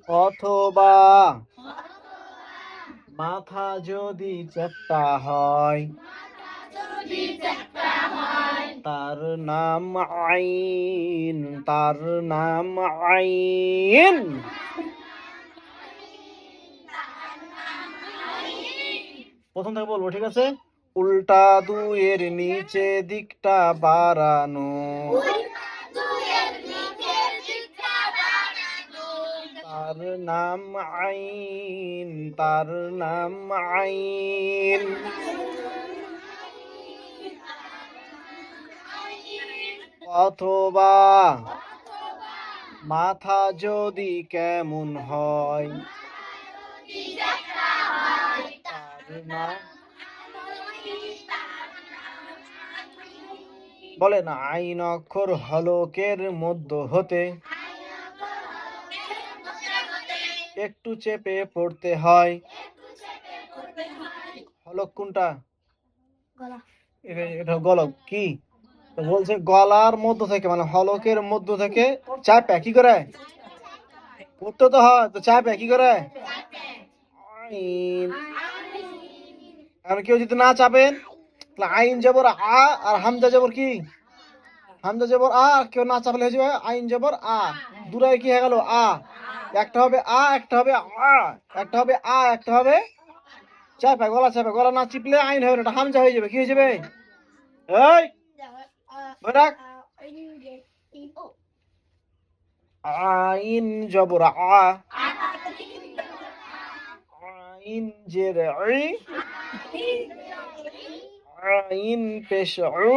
অথবা মাথা যদি চ্যাপ্টা হয় তার নাম আইন, তার নাম আইন। প্রথম থেকে বলবো, ঠিক আছে? উল্টা দুইয়ের নিচে দিকটা বাড়ানো, তার নাম আইন, তার নাম আইন। অথবা মাথা যদি কেমন হয় তার নাম, বলে না, আইন অক্ষর হলকের মধ্য হতে একটু চেপে পড়তে হয়। হলক কোনটা? এটা গলক কি? তো বলছে গলার মধ্য থেকে, মানে হলকের মধ্য থেকে চাপে কি করে পড়তে তো হয়, তো চাপে কি করে? আইন। আর কেউ যদি না চাপেন তাহলে আইন জবর আ আর হামজা জবর কি? হামজা জবর আ। কেউ না চাপলে হয়ে যাবে আইন জবর আ। দুটাই কি হয়ে গেল? আ। একটা হবে আ, একটা হবে আ, একটা হবে আ, একটা হবে চাপা, গলা চাপা। গলা না চিপলে আইন হবে না, এটা হামজা হয়ে যাবে। কি হয়ে যাবে? এই বৈরাগ, আইন জবর আ, আইন জের ই, আইন পেশ উ,